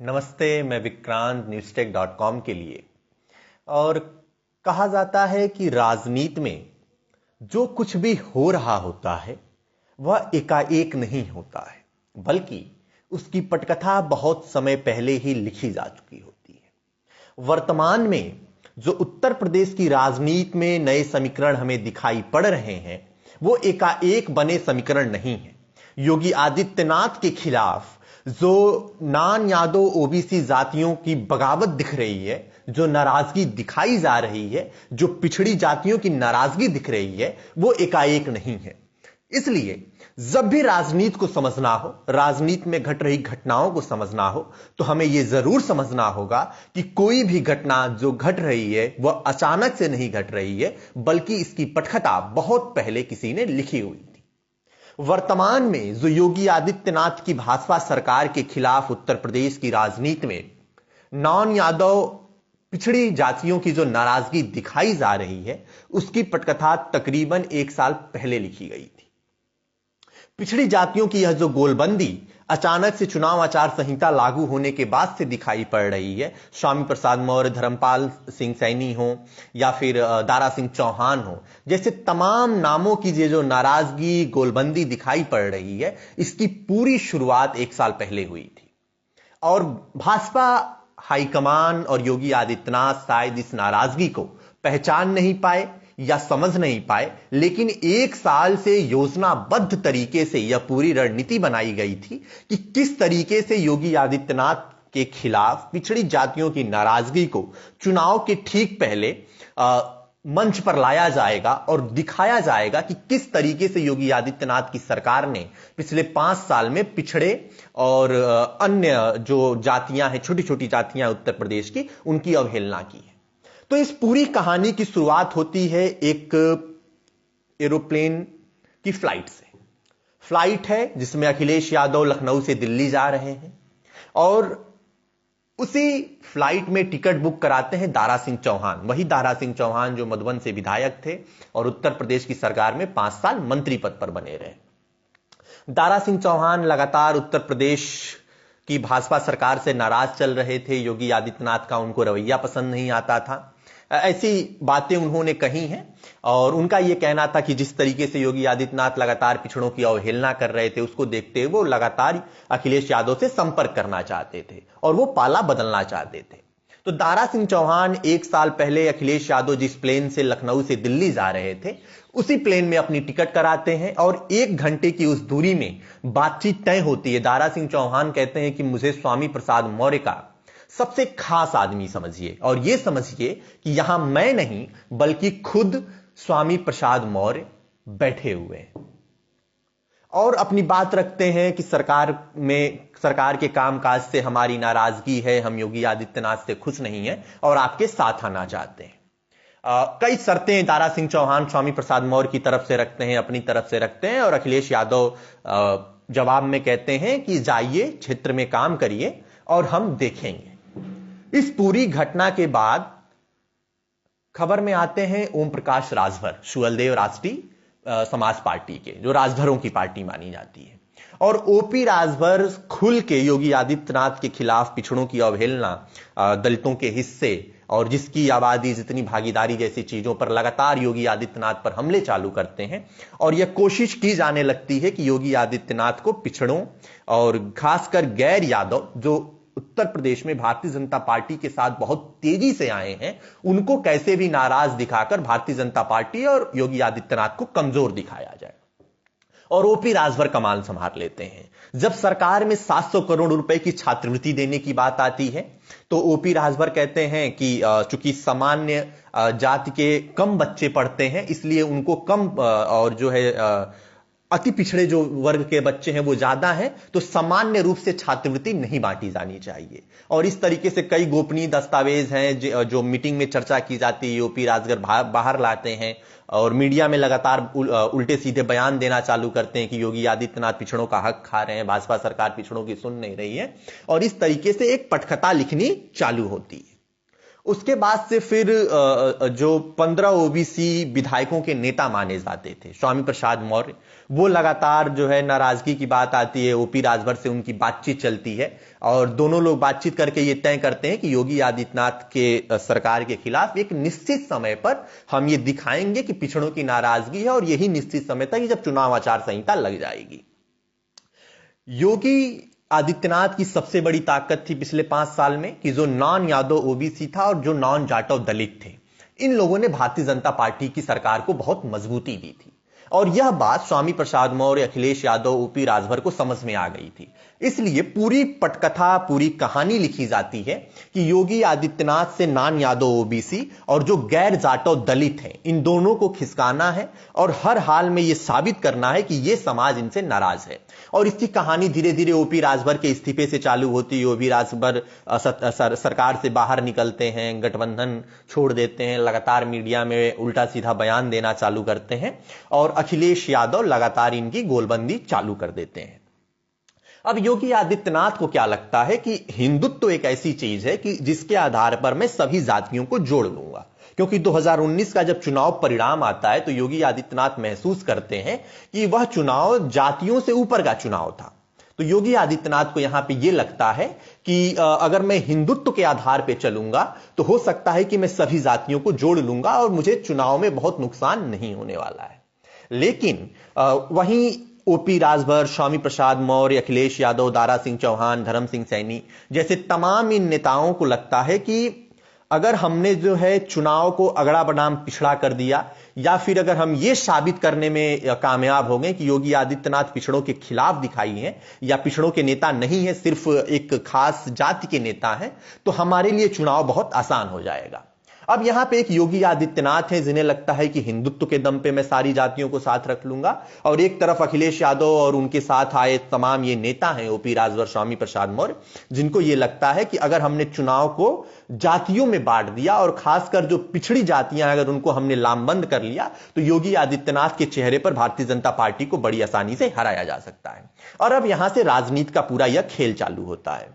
नमस्ते, मैं विक्रांत newstech.com के लिए। और कहा जाता है कि राजनीति में जो कुछ भी हो रहा होता है वह एकाएक नहीं होता है, बल्कि उसकी पटकथा बहुत समय पहले ही लिखी जा चुकी होती है। वर्तमान में जो उत्तर प्रदेश की राजनीति में नए समीकरण हमें दिखाई पड़ रहे हैं वो एकाएक बने समीकरण नहीं है। योगी आदित्यनाथ के खिलाफ जो नान यादव ओबीसी जातियों की बगावत दिख रही है, जो नाराजगी दिखाई जा रही है, जो पिछड़ी जातियों की नाराजगी दिख रही है, वो एकाएक नहीं है। इसलिए जब भी राजनीति को समझना हो, राजनीति में घट रही घटनाओं को समझना हो, तो हमें यह जरूर समझना होगा कि कोई भी घटना जो घट रही है वह अचानक से नहीं घट रही है, बल्कि इसकी पटकथा बहुत पहले किसी ने लिखी हुई थी। वर्तमान में जो योगी आदित्यनाथ की भाजपा सरकार के खिलाफ उत्तर प्रदेश की राजनीति में नॉन यादव पिछड़ी जातियों की जो नाराजगी दिखाई जा रही है, उसकी पटकथा तकरीबन 1 साल पहले लिखी गई थी। पिछड़ी जातियों की यह जो गोलबंदी अचानक से चुनाव आचार संहिता लागू होने के बाद से दिखाई पड़ रही है, स्वामी प्रसाद मौर्य, धर्मपाल सिंह सैनी हो या फिर दारा सिंह चौहान हो, जैसे तमाम नामों की ये जो नाराजगी गोलबंदी दिखाई पड़ रही है, इसकी पूरी शुरुआत 1 साल पहले हुई थी। और भाजपा हाईकमान और योगी आदित्यनाथ शायद इस नाराजगी को पहचान नहीं पाए या समझ नहीं पाए, लेकिन 1 साल से योजनाबद्ध तरीके से यह पूरी रणनीति बनाई गई थी कि किस तरीके से योगी आदित्यनाथ के खिलाफ पिछड़ी जातियों की नाराजगी को चुनाव के ठीक पहले मंच पर लाया जाएगा और दिखाया जाएगा कि किस तरीके से योगी आदित्यनाथ की सरकार ने पिछले 5 साल में पिछड़े और अन्य जो जातियां हैं, छोटी छोटी जातियां उत्तर प्रदेश की, उनकी अवहेलना की है। तो इस पूरी कहानी की शुरुआत होती है एक एरोप्लेन की फ्लाइट से। फ्लाइट है जिसमें अखिलेश यादव लखनऊ से दिल्ली जा रहे हैं और उसी फ्लाइट में टिकट बुक कराते हैं दारा सिंह चौहान, वही दारा सिंह चौहान जो मधुबन से विधायक थे और उत्तर प्रदेश की सरकार में 5 साल मंत्री पद पर बने रहे। दारा सिंह चौहान लगातार उत्तर प्रदेश की भाजपा सरकार से नाराज चल रहे थे। योगी आदित्यनाथ का उनको रवैया पसंद नहीं आता था, ऐसी बातें उन्होंने कही हैं। और उनका यह कहना था कि जिस तरीके से योगी आदित्यनाथ लगातार पिछड़ों की अवहेलना कर रहे थे, उसको देखते हुए वो लगातार अखिलेश यादव से संपर्क करना चाहते थे और वो पाला बदलना चाहते थे। तो दारा सिंह चौहान 1 साल पहले अखिलेश यादव जिस प्लेन से लखनऊ से दिल्ली जा रहे थे, उसी प्लेन में अपनी टिकट कराते हैं और 1 घंटे की उस दूरी में बातचीत तय होती है। दारा सिंह चौहान कहते हैं कि मुझे स्वामी प्रसाद मौर्य का सबसे खास आदमी समझिए और यह समझिए कि यहां मैं नहीं बल्कि खुद स्वामी प्रसाद मौर्य बैठे हुए हैं और अपनी बात रखते हैं कि सरकार के कामकाज से हमारी नाराजगी है, हम योगी आदित्यनाथ से खुश नहीं हैं और आपके साथ आना चाहते हैं। कई शर्तें दारा सिंह चौहान स्वामी प्रसाद मौर्य की तरफ से रखते हैं, अपनी तरफ से रखते हैं और अखिलेश यादव जवाब में कहते हैं कि जाइए, क्षेत्र में काम करिए और हम देखेंगे। इस पूरी घटना के बाद खबर में आते हैं ओम प्रकाश राजभर, सुहलदेव राष्ट्रीय समाज पार्टी के, जो राजभरों की पार्टी मानी जाती है। और ओपी राजभर खुल के योगी आदित्यनाथ के खिलाफ पिछड़ों की अवहेलना, दलितों के हिस्से और जिसकी आबादी जितनी भागीदारी जैसी चीजों पर लगातार योगी आदित्यनाथ पर हमले चालू करते हैं और यह कोशिश की जाने लगती है कि योगी आदित्यनाथ को पिछड़ों और खासकर गैर यादव जो उत्तर प्रदेश में भारतीय जनता पार्टी के साथ बहुत तेजी से आए हैं, उनको कैसे भी नाराज दिखाकर भारतीय जनता पार्टी और योगी आदित्यनाथ को कमजोर दिखाया जाए। और ओपी राजभर कमान संभाल लेते हैं। जब सरकार में 700 करोड़ रुपए की छात्रवृत्ति देने की बात आती है तो ओपी राजभर कहते हैं कि चूंकि सामान्य जाति के कम बच्चे पढ़ते हैं, इसलिए उनको कम और जो है अति पिछड़े जो वर्ग के बच्चे हैं वो ज्यादा हैं, तो सामान्य रूप से छात्रवृत्ति नहीं बांटी जानी चाहिए। और इस तरीके से कई गोपनीय दस्तावेज हैं जो मीटिंग में चर्चा की जाती है, ओपी राजभर बाहर लाते हैं और मीडिया में लगातार उल्टे सीधे बयान देना चालू करते हैं कि योगी आदित्यनाथ पिछड़ों का हक खा रहे हैं, भाजपा सरकार पिछड़ों की सुन नहीं रही है और इस तरीके से एक पटकथा लिखनी चालू होती है। उसके बाद से फिर जो 15 ओबीसी विधायकों के नेता माने जाते थे स्वामी प्रसाद मौर्य, वो लगातार जो है नाराजगी की बात आती है, ओपी राजभर से उनकी बातचीत चलती है और दोनों लोग बातचीत करके ये तय करते हैं कि योगी आदित्यनाथ के सरकार के खिलाफ एक निश्चित समय पर हम ये दिखाएंगे कि पिछड़ों की नाराजगी है और यही निश्चित समय तक जब चुनाव आचार संहिता लग जाएगी। योगी आदित्यनाथ की सबसे बड़ी ताकत थी पिछले 5 साल में कि जो नॉन यादव ओबीसी था और जो नॉन जाटव दलित थे, इन लोगों ने भारतीय जनता पार्टी की सरकार को बहुत मजबूती दी थी और यह बात स्वामी प्रसाद मौर्य, अखिलेश यादव, ओपी राजभर को समझ में आ गई थी। इसलिए पूरी पटकथा, पूरी कहानी लिखी जाती है कि योगी आदित्यनाथ से नॉन यादव ओबीसी और जो गैर जाटव दलित हैं, इन दोनों को खिसकाना है और हर हाल में यह साबित करना है कि यह समाज इनसे नाराज है। और इसकी कहानी धीरे धीरे ओपी राजभर के इस्तीफे से चालू होती है। ओपी राजभर सरकार से बाहर निकलते हैं, गठबंधन छोड़ देते हैं, लगातार मीडिया में उल्टा सीधा बयान देना चालू करते हैं और अखिलेश यादव लगातार इनकी गोलबंदी चालू कर देते हैं। अब योगी आदित्यनाथ को क्या लगता है कि हिंदुत्व एक ऐसी चीज है कि जिसके आधार पर मैं सभी जातियों को जोड़ लूंगा, क्योंकि 2019 का जब चुनाव परिणाम आता है तो योगी आदित्यनाथ महसूस करते हैं कि वह चुनाव जातियों से ऊपर का चुनाव था। तो योगी आदित्यनाथ को यहां पे यह लगता है कि अगर मैं हिंदुत्व के आधार पे चलूंगा तो हो सकता है कि मैं सभी जातियों को जोड़ लूंगा और मुझे चुनाव में बहुत नुकसान नहीं होने वाला है। लेकिन वहीं ओपी राजभर, स्वामी प्रसाद मौर्य, अखिलेश यादव, दारा सिंह चौहान, धर्म सिंह सैनी जैसे तमाम इन नेताओं को लगता है कि अगर हमने जो है चुनाव को अगड़ा बनाम पिछड़ा कर दिया या फिर अगर हम ये साबित करने में कामयाब हो गए कि योगी आदित्यनाथ पिछड़ों के खिलाफ दिखाई हैं या पिछड़ों के नेता नहीं है, सिर्फ एक खास जाति के नेता हैं, तो हमारे लिए चुनाव बहुत आसान हो जाएगा। अब यहां पे एक योगी आदित्यनाथ है जिन्हें लगता है कि हिंदुत्व के दम पे मैं सारी जातियों को साथ रख लूंगा और एक तरफ अखिलेश यादव और उनके साथ आए तमाम ये नेता हैं ओपी राजभर, स्वामी प्रसाद मौर्य, जिनको ये लगता है कि अगर हमने चुनाव को जातियों में बांट दिया और खासकर जो पिछड़ी जातियां अगर उनको हमने लामबंद कर लिया तो योगी आदित्यनाथ के चेहरे पर भारतीय जनता पार्टी को बड़ी आसानी से हराया जा सकता है। और अब यहां से राजनीति का पूरा यह खेल चालू होता है।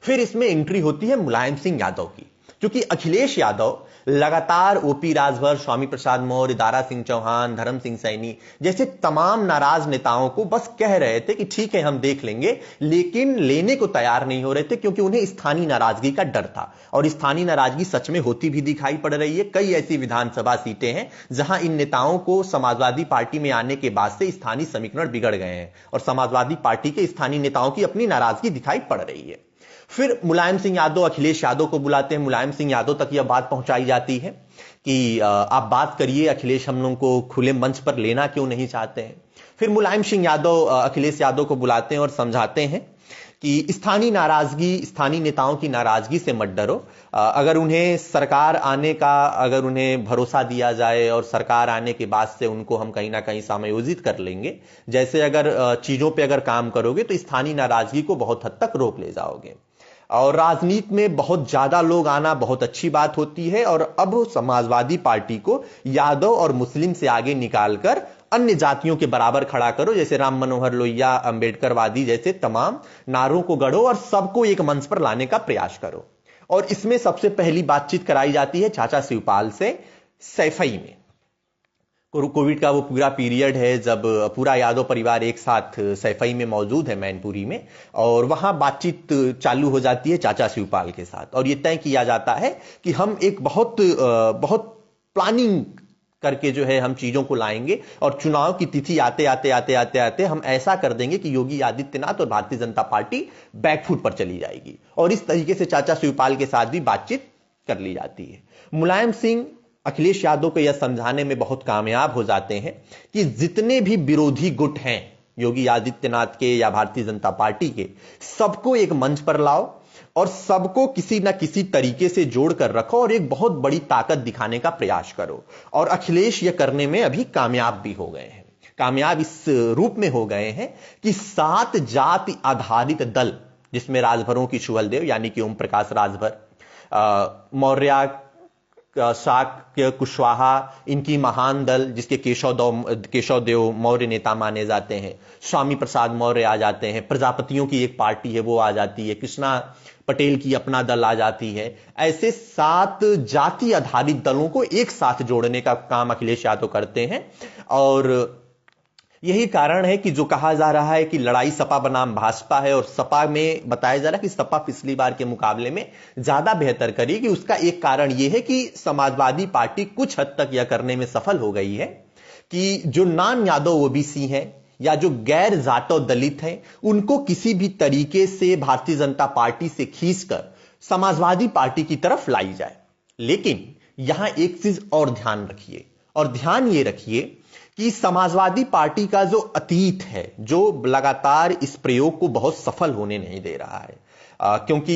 फिर इसमें एंट्री होती है मुलायम सिंह यादव की, क्योंकि अखिलेश यादव लगातार ओपी राजभर, स्वामी प्रसाद मौर्य, दारा सिंह चौहान, धर्म सिंह सैनी जैसे तमाम नाराज नेताओं को बस कह रहे थे कि ठीक है हम देख लेंगे, लेकिन लेने को तैयार नहीं हो रहे थे क्योंकि उन्हें स्थानीय नाराजगी का डर था। और स्थानीय नाराजगी सच में होती भी दिखाई पड़ रही है। कई ऐसी विधानसभा सीटें हैं जहां इन नेताओं को समाजवादी पार्टी में आने के बाद से स्थानीय समीकरण बिगड़ गए हैं और समाजवादी पार्टी के स्थानीय नेताओं की अपनी नाराजगी दिखाई पड़ रही है। फिर मुलायम सिंह यादव अखिलेश यादव को बुलाते हैं। मुलायम सिंह यादव तक यह बात पहुंचाई जाती है कि आप बात करिए, अखिलेश हम लोगों को खुले मंच पर लेना क्यों नहीं चाहते हैं। फिर मुलायम सिंह यादव अखिलेश यादव को बुलाते हैं और समझाते हैं कि स्थानीय नाराजगी, स्थानीय नेताओं की नाराजगी से मत डरो। अगर उन्हें सरकार आने का अगर उन्हें भरोसा दिया जाए और सरकार आने के बाद से उनको हम कहीं ना कहीं समायोजित कर लेंगे, जैसे अगर चीजों पे अगर काम करोगे तो स्थानीय नाराजगी को बहुत हद तक रोक ले जाओगे। और राजनीति में बहुत ज्यादा लोग आना बहुत अच्छी बात होती है और अब समाजवादी पार्टी को यादव और मुस्लिम से आगे निकालकर अन्य जातियों के बराबर खड़ा करो, जैसे राम मनोहर लोहिया, अंबेडकरवादी जैसे तमाम नारों को गढ़ो और सबको एक मंच पर लाने का प्रयास करो। और इसमें सबसे पहली बातचीत कराई जाती है चाचा शिवपाल से सैफई में। कोविड का वो पूरा पीरियड है जब पूरा यादव परिवार एक साथ सैफई में मौजूद है, मैनपुरी में, और वहां बातचीत चालू हो जाती है चाचा शिवपाल के साथ और यह तय किया जाता है कि हम एक बहुत प्लानिंग करके जो है हम चीजों को लाएंगे और चुनाव की तिथि आते आते हम ऐसा कर देंगे कि योगी आदित्यनाथ और भारतीय जनता पार्टी बैकफुट पर चली जाएगी। और इस तरीके से चाचा शिवपाल के साथ भी बातचीत कर ली जाती है। मुलायम सिंह अखिलेश यादव को यह समझाने में बहुत कामयाब हो जाते हैं कि जितने भी विरोधी गुट हैं योगी आदित्यनाथ के या भारतीय जनता पार्टी के, सबको एक मंच पर लाओ और सबको किसी ना किसी तरीके से जोड़कर रखो और एक बहुत बड़ी ताकत दिखाने का प्रयास करो। और अखिलेश यह करने में अभी कामयाब भी हो गए हैं। कामयाब इस रूप में हो गए हैं कि 7 जाति आधारित दल, जिसमें राजभरों की सुहलदेव यानी कि ओम प्रकाश राजभर, मौर्य शाक्य, कुशवाहा, इनकी महान दल जिसके केशव देव मौर्य नेता माने जाते हैं, स्वामी प्रसाद मौर्य आ जाते हैं, प्रजापतियों की एक पार्टी है वो आ जाती है, कृष्णा पटेल की अपना दल आ जाती है। ऐसे 7 जाति आधारित दलों को एक साथ जोड़ने का काम अखिलेश यादव करते हैं। और यही कारण है कि जो कहा जा रहा है कि लड़ाई सपा बनाम भाजपा है, और सपा में बताया जा रहा है कि सपा पिछली बार के मुकाबले में ज्यादा बेहतर करेगी, उसका एक कारण यह है कि समाजवादी पार्टी कुछ हद तक यह करने में सफल हो गई है कि जो नॉन यादव ओबीसी हैं या जो गैर जाटव दलित हैं, उनको किसी भी तरीके से भारतीय जनता पार्टी से खींचकर समाजवादी पार्टी की तरफ लाई जाए। लेकिन यहां एक चीज और ध्यान रखिए, और ध्यान ये रखिए कि समाजवादी पार्टी का जो अतीत है, जो लगातार इस प्रयोग को बहुत सफल होने नहीं दे रहा है, क्योंकि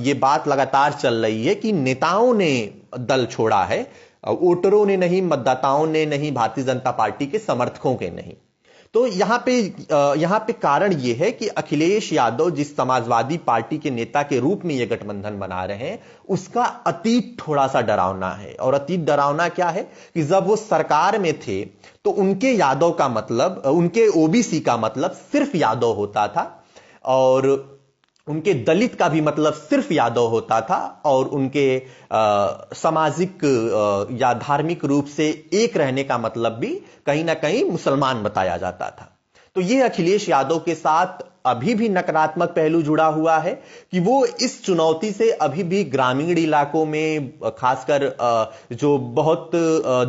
ये बात लगातार चल रही है कि नेताओं ने दल छोड़ा है, वोटरों ने नहीं, मतदाताओं ने नहीं, भारतीय जनता पार्टी के समर्थकों के नहीं। तो यहां पे कारण यह है कि अखिलेश यादव जिस समाजवादी पार्टी के नेता के रूप में यह गठबंधन बना रहे हैं, उसका अतीत थोड़ा सा डरावना है। और अतीत डरावना क्या है कि जब वो सरकार में थे तो उनके यादव का मतलब, उनके ओबीसी का मतलब सिर्फ यादव होता था, और उनके दलित का भी मतलब सिर्फ यादव होता था, और उनके सामाजिक या धार्मिक रूप से एक रहने का मतलब भी कहीं ना कहीं मुसलमान बताया जाता था। तो यह अखिलेश यादव के साथ अभी भी नकारात्मक पहलू जुड़ा हुआ है कि वो इस चुनौती से अभी भी ग्रामीण इलाकों में, खासकर जो बहुत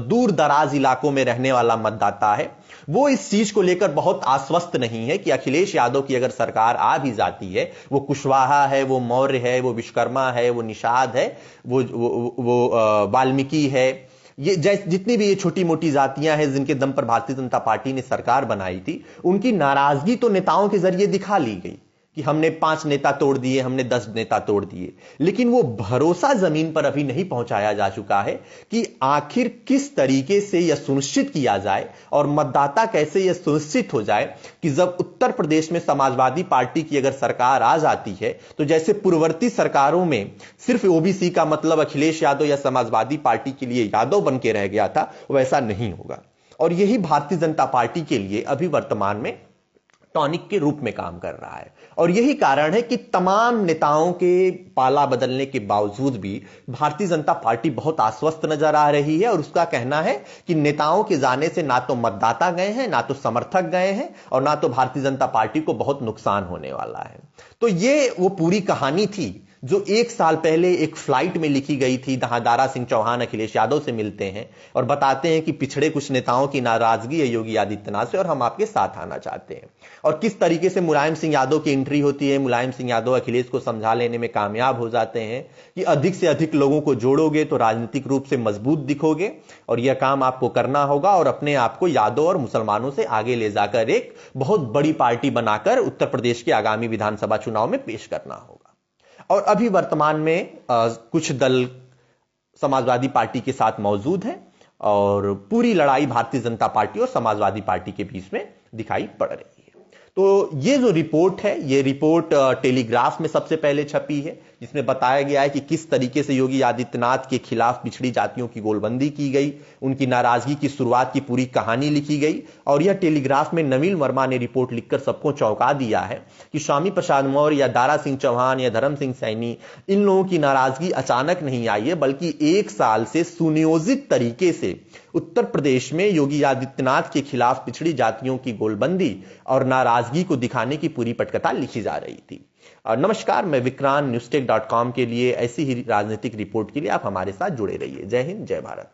दूर दराज इलाकों में रहने वाला मतदाता है, वो इस चीज को लेकर बहुत आश्वस्त नहीं है कि अखिलेश यादव की अगर सरकार आ भी जाती है, वो कुशवाहा है, वो मौर्य है, वो विश्वकर्मा है, वो निषाद है, वो वाल्मीकि है, ये जितनी भी ये छोटी मोटी जातियां हैं जिनके दम पर भारतीय जनता पार्टी ने सरकार बनाई थी, उनकी नाराजगी तो नेताओं के जरिए दिखा ली गई कि हमने 5 नेता तोड़ दिए, हमने 10 नेता तोड़ दिए, लेकिन वो भरोसा जमीन पर अभी नहीं पहुंचाया जा चुका है कि आखिर किस तरीके से यह सुनिश्चित किया जाए, और मतदाता कैसे यह सुनिश्चित हो जाए कि जब उत्तर प्रदेश में समाजवादी पार्टी की अगर सरकार आ जाती है, तो जैसे पूर्ववर्ती सरकारों में सिर्फ ओबीसी का मतलब अखिलेश यादव या समाजवादी पार्टी के लिए यादव बन के रह गया था, वैसा नहीं होगा। और यही भारतीय जनता पार्टी के लिए अभी वर्तमान में टॉनिक के रूप में काम कर रहा है। और यही कारण है कि तमाम नेताओं के पाला बदलने के बावजूद भी भारतीय जनता पार्टी बहुत आश्वस्त नजर आ रही है, और उसका कहना है कि नेताओं के जाने से ना तो मतदाता गए हैं, ना तो समर्थक गए हैं, और ना तो भारतीय जनता पार्टी को बहुत नुकसान होने वाला है। तो ये वो पूरी कहानी थी जो 1 साल पहले एक फ्लाइट में लिखी गई थी। जहां दारा सिंह चौहान अखिलेश यादव से मिलते हैं और बताते हैं कि पिछड़े कुछ नेताओं की नाराजगी है योगी आदित्यनाथ से, और हम आपके साथ आना चाहते हैं। और किस तरीके से मुलायम सिंह यादव की एंट्री होती है, मुलायम सिंह यादव अखिलेश को समझा लेने में कामयाब हो जाते हैं कि अधिक से अधिक लोगों को जोड़ोगे तो राजनीतिक रूप से मजबूत दिखोगे, और यह काम आपको करना होगा, और अपने आप को यादव और मुसलमानों से आगे ले जाकर एक बहुत बड़ी पार्टी बनाकर उत्तर प्रदेश के आगामी विधानसभा चुनाव में पेश करना होगा। और अभी वर्तमान में कुछ दल समाजवादी पार्टी के साथ मौजूद हैं, और पूरी लड़ाई भारतीय जनता पार्टी और समाजवादी पार्टी के बीच में दिखाई पड़ रही है। तो ये जो रिपोर्ट है, ये रिपोर्ट टेलीग्राफ में सबसे पहले छपी है, जिसमें बताया गया है कि किस तरीके से योगी आदित्यनाथ के खिलाफ पिछड़ी जातियों की गोलबंदी की गई, उनकी नाराजगी की शुरुआत की पूरी कहानी लिखी गई। और यह टेलीग्राफ में नवीन वर्मा ने रिपोर्ट लिखकर सबको चौंका दिया है कि स्वामी प्रसाद मौर्य या दारा सिंह चौहान या धर्म सिंह सैनी, इन लोगों की नाराजगी अचानक नहीं आई है, बल्कि 1 साल से सुनियोजित तरीके से उत्तर प्रदेश में योगी आदित्यनाथ के खिलाफ पिछड़ी जातियों की गोलबंदी और नाराजगी को दिखाने की पूरी पटकथा लिखी जा रही थी। नमस्कार, मैं विक्रांत, newstech.com के लिए ऐसी ही राजनीतिक रिपोर्ट के लिए आप हमारे साथ जुड़े रहिए। जय हिंद, जय भारत।